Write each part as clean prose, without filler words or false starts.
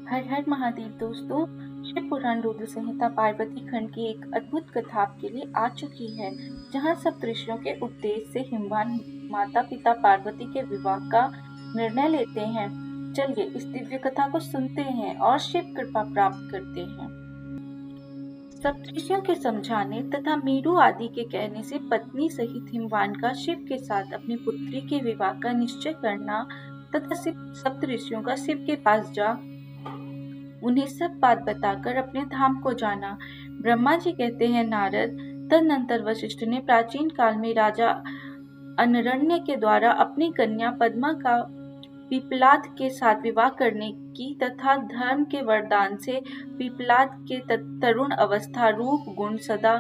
हर हर महादेव दोस्तों। शिव पुराण रुद्र संहिता पार्वती खंड की एक अद्भुत कथा आपके लिए आ चुकी है, जहां सप्तऋषियों के उपदेश से हिमवान माता पिता पार्वती के विवाह का निर्णय लेते हैं। चलिए इस दिव्य कथा को सुनते हैं और शिव कृपा प्राप्त करते हैं। सप्तऋषियों के समझाने तथा मेरु आदि के कहने से पत्नी सहित हिमवान का शिव के साथ अपनी पुत्री के विवाह का निश्चय करना तथा सप्तऋषियों का शिव के पास जा उन्हें सब बात बताकर अपने धाम को जाना। ब्रह्मा जी कहते हैं नारद, तदनंतर वशिष्ठ ने प्राचीन काल में राजा अनरण्य के द्वारा अपनी कन्या पद्मा का पिपलाद के साथ विवाह करने की तथा धर्म के वरदान से पिपलाद के तरुण अवस्था, रूप, गुण, सदा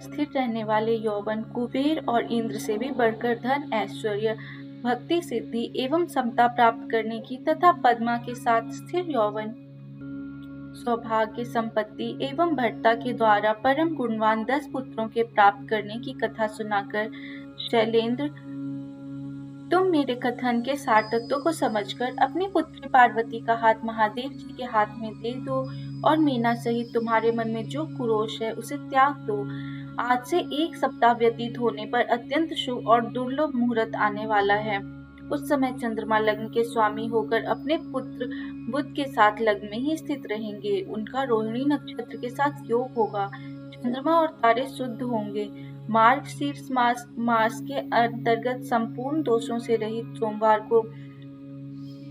स्थिर रहने वाले यौवन, कुबेर और इंद्र से भी बढ़कर धन, ऐश्वर्य, भक्ति, सिद्धि एवं समता प्राप्त करने की तथा पद्मा के साथ स्थिर यौवन, सौभाग्य, संपत्ति एवं भट्टा के द्वारा परम गुणवान 10 पुत्रों के प्राप्त करने की कथा सुनाकर शैलेंद्र, तुम मेरे कथन के सार तत्व को समझकर अपनी पुत्री पार्वती का हाथ महादेव जी के हाथ में दे दो और मीना सहित तुम्हारे मन में जो कुरोष है उसे त्याग दो। आज से 1 सप्ताह व्यतीत होने पर अत्यंत शुभ और दुर्लभ मुहूर्त आने वाला है। उस समय चंद्रमा लग्न के स्वामी होकर अपने पुत्र बुध के साथ लग्न में ही स्थित रहेंगे। उनका रोहिणी नक्षत्र के साथ योग होगा। चंद्रमा और तारे शुद्ध होंगे। मार्गशीर्ष मास के अंतर्गत संपूर्ण दोषों से रहित सोमवार को,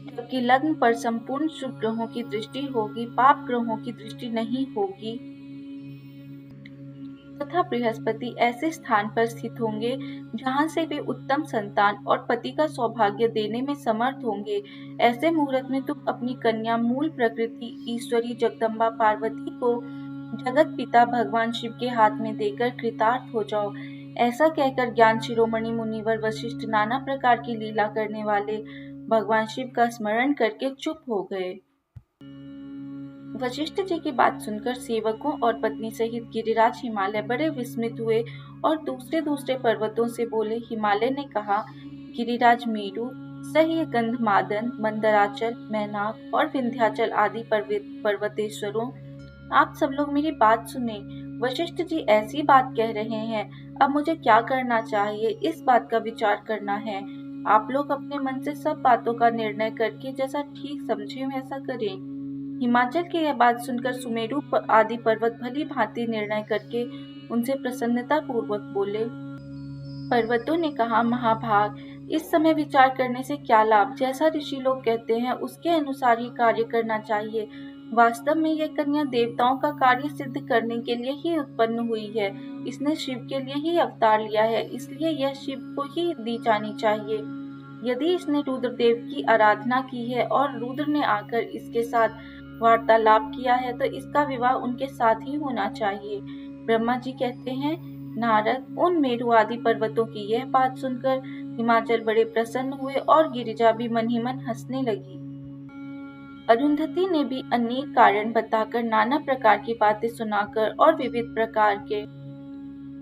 जबकि लग्न पर संपूर्ण शुभ ग्रहों की दृष्टि होगी, पाप ग्रहों की दृष्टि नहीं होगी तथा बृहस्पति ऐसे स्थान पर स्थित होंगे जहां से वे उत्तम संतान और पति का सौभाग्य देने में समर्थ होंगे। ऐसे मुहूर्त में तुम अपनी कन्या मूल प्रकृति ईश्वरी जगदम्बा पार्वती को जगत पिता भगवान शिव के हाथ में देकर कृतार्थ हो जाओ। ऐसा कहकर ज्ञान शिरोमणि मुनिवर वशिष्ठ नाना प्रकार की लीला करने वाले भगवान शिव का स्मरण करके चुप हो गए। वशिष्ठ जी की बात सुनकर सेवकों और पत्नी सहित गिरिराज हिमालय बड़े विस्मित हुए और दूसरे दूसरे पर्वतों से बोले। हिमालय ने कहा, गिरिराज मेरु, सह्य गंधमादन, मंदराचल, मैनाक और विंध्याचल आदि पर्वतेश्वरों, आप सब लोग मेरी बात सुने। वशिष्ठ जी ऐसी बात कह रहे हैं, अब मुझे क्या करना चाहिए, इस बात का विचार करना है। आप लोग अपने मन से सब बातों का निर्णय करके जैसा ठीक समझे वैसा करें। हिमाचल की यह बात सुनकर सुमेरु आदि पर्वत भली भांति निर्णय करके उनसे प्रसन्नता पूर्वक बोले। पर्वतों ने कहा, महाभाग, इस समय विचार करने से क्या लाभ, जैसा ऋषि लोग कहते हैं उसके अनुसार ही कार्य करना चाहिए। वास्तव में यह कन्या देवताओं का कार्य सिद्ध करने के लिए ही उत्पन्न हुई है। इसने शिव के लिए ही अवतार लिया है, इसलिए यह शिव को ही दी जानी चाहिए। यदि इसने रुद्रदेव की आराधना की है और रुद्र ने आकर इसके साथ वार्तालाप किया है तो इसका विवाह उनके साथ ही होना चाहिए। ब्रह्मा जी कहते हैं, नारद, उन मेरु आदि पर्वतों की यह बात सुनकर हिमाचल बड़े प्रसन्न हुए और गिरिजा भी मन ही मन हंसने लगी। अरुंधति ने भी अनेक कारण बताकर, नाना प्रकार की बातें सुनाकर और विविध प्रकार के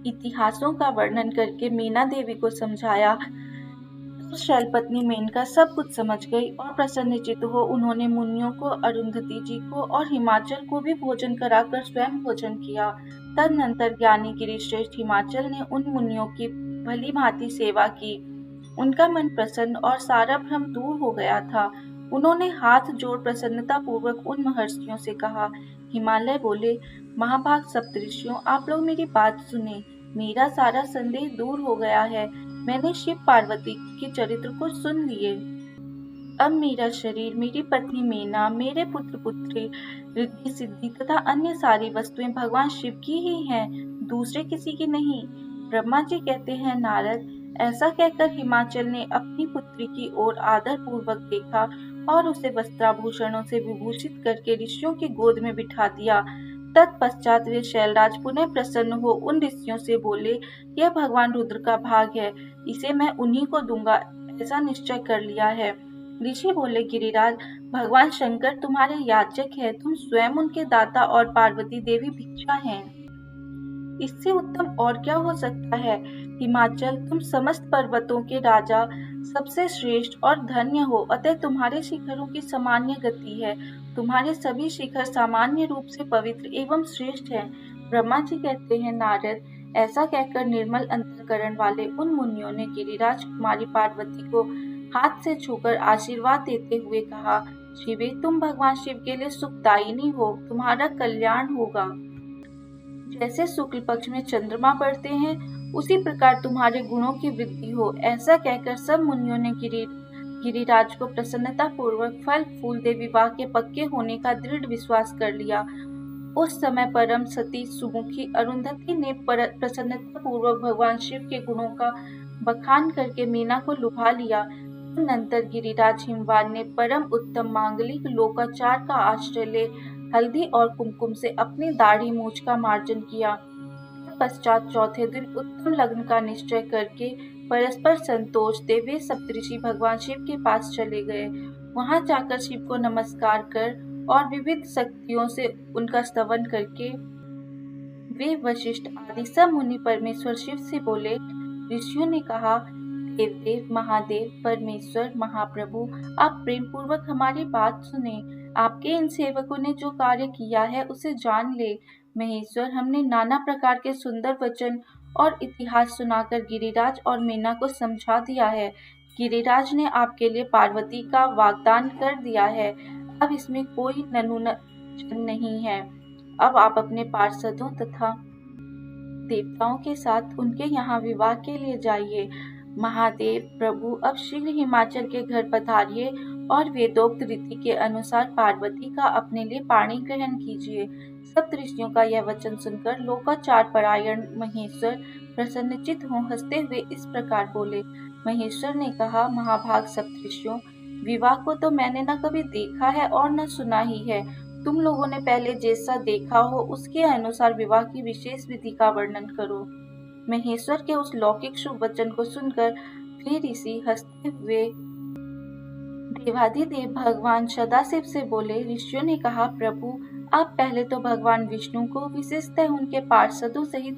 इतिहासों का वर्णन करके मीना देवी को समझाया। शैलपत्नी मेनका सब कुछ समझ गई और प्रसन्नचित्त हो उन्होंने मुनियों को, अरुंधति जी को और हिमाचल को भी भोजन कराकर स्वयं भोजन किया। तदनंतर ज्ञानी गिरिश्रेष्ठ हिमाचल ने उन मुनियों की भली भांति सेवा की। उनका मन प्रसन्न और सारा भ्रम दूर हो गया था। उन्होंने हाथ जोड़ प्रसन्नता पूर्वक उन महर्षियों से कहा। हिमालय बोले, महाभाग सप्तऋषियों, आप लोग मेरी बात सुने। मेरा सारा संदेह दूर हो गया है। मैंने शिव पार्वती के चरित्र को सुन लिए। अब मेरा शरीर, मेरी पत्नी मीना, मेरे पुत्र पुत्री, रिद्धि सिद्धि तथा अन्य सारी वस्तुएं भगवान शिव की ही हैं, दूसरे किसी की नहीं। ब्रह्मा जी कहते हैं, नारद, ऐसा कहकर हिमाचल ने अपनी पुत्री की ओर आदर पूर्वक देखा और उसे वस्त्राभूषणों से विभूषित करके ऋषियों की गोद में बिठा दिया। तत्पश्चात वे शैलराज पुनः प्रसन्न हो उन ऋषियों से बोले, यह भगवान रुद्र का भाग है, इसे मैं उन्हीं को दूंगा, ऐसा निश्चय कर लिया है। ऋषि बोले, गिरिराज, भगवान शंकर तुम्हारे याचक है, तुम स्वयं उनके दाता और पार्वती देवी भिक्षा हैं। इससे उत्तम और क्या हो सकता है। हिमाचल, तुम समस्त पर्वतों के राजा, सबसे श्रेष्ठ और धन्य हो, अतः तुम्हारे शिखरों की सामान्य गति है। तुम्हारे सभी शिखर सामान्य रूप से पवित्र एवं श्रेष्ठ हैं। ब्रह्मा जी कहते हैं, नारद, ऐसा कहकर निर्मल अंतःकरण वाले उन मुनियों ने गिरिराज कुमारी पार्वती को हाथ से छूकर आशीर्वाद देते हुए कहा, शिवे, तुम भगवान शिव के लिए सुखदायिनी हो, तुम्हारा कल्याण होगा। जैसे शुक्ल पक्ष में चंद्रमा बढ़ते हैं, उसी प्रकार तुम्हारे गुणों की वृद्धि हो। ऐसा कहकर सब मुनियों ने गिरिराज को प्रसन्नता पूर्वक फल फूल दे विवाह के पक्के होने का दृढ़ विश्वास कर लिया। उस समय परम सती सुमुखी अरुंधति ने प्रसन्नता पूर्वक भगवान शिव के गुणों का बखान करके मीना को लुभा लिया। तदनंतर गिरिराज हिमवान ने परम उत्तम मांगलिक लोकाचार का आश्रय ले हल्दी और कुमकुम से अपनी दाढ़ी मूछ का मार्जन किया। पश्चात चौथे दिन उत्तम लग्न का निश्चय करके परस्पर संतोष दे वे सप्तऋषि भगवान शिव के पास चले गए। वहां जाकर शिव को नमस्कार कर और विविध शक्तियों से उनका स्तवन करके वे वशिष्ठ आदि सब मुनि परमेश्वर शिव से बोले, ऋषियों ने कहा, देवदेव, महादेव, परमेश्वर, महाप्रभु, आप प्रेम पूर्वक हमारी बात सुने। आपके इन सेवकों ने जो कार्य किया है उसे जान ले। महेश्वर, हमने नाना प्रकार के सुंदर वचन और इतिहास सुनाकर गिरिराज और मीना को समझा दिया है। गिरिराज ने आपके लिए पार्वती का वाग्दान कर दिया है। अब इसमें कोई ननुनचन नहीं है। अब आप अपने पार्षदों तथा देवताओं के साथ उनके यहाँ विवाह के लिए जाइए। महादेव प्रभु, अब शीघ्र हिमाचल के घर पधारिए और वेदोक्त रीति के अनुसार पार्वती का अपने लिए पाणी ग्रहण कीजिए। सप्तऋषियों का यह वचन सुनकर लोकाचार परायण महेश्वर प्रसन्नचित हो हंसते हुए इस प्रकार बोले। महेश्वर ने कहा, महाभाग सप्तऋषियों, विवाह को तो मैंने न कभी देखा है और न सुना ही है। तुम लोगों ने पहले जैसा देखा हो उसके अनुसार विवाह की विशेष विधि का वर्णन करो। महेश्वर के उस लौकिक शुभ वचन को सुनकर वे ऋषि हंसते हुए देवाधिदेव भगवान सदाशिव से बोले। ऋषियों ने कहा, प्रभु, आप पहले तो भगवान विष्णु को विशेषतः उनके पार्षदों सहित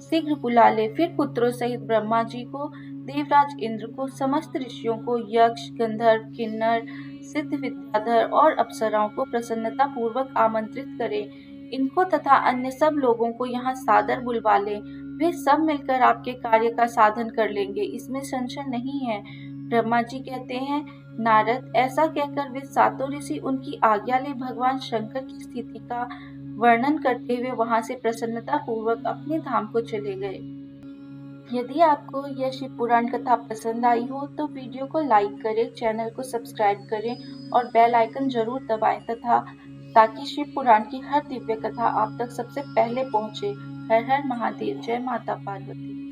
शीघ्र बुला ले, फिर पुत्रों सहित ब्रह्मा जी को, देवराज इंद्र को, समस्त ऋषियों को, यक्ष, गंधर्व, किन्नर, सिद्ध विद्याधर और अप्सराओं को प्रसन्नता पूर्वक आमंत्रित करें। इनको तथा अन्य सब लोगों को यहाँ सादर बुलवा लें। वे सब मिलकर आपके कार्य का साधन कर लेंगे, इसमें संशय नहीं है। ब्रह्मा जी कहते हैं, नारद, ऐसा कहकर वे सातों ऋषि उनकी आज्ञा ले भगवान शंकर की स्थिति का वर्णन करते हुए वहां से प्रसन्नता पूर्वक अपने धाम को चले गए। यदि आपको यह शिव पुराण कथा पसंद आई हो तो वीडियो को लाइक करें, चैनल को सब्सक्राइब करें और बेल आइकन जरूर दबाएं तथा ताकि शिव पुराण की हर दिव्य कथा आप तक सबसे पहले पहुंचे। हर हर महादेव, जय माता पार्वती।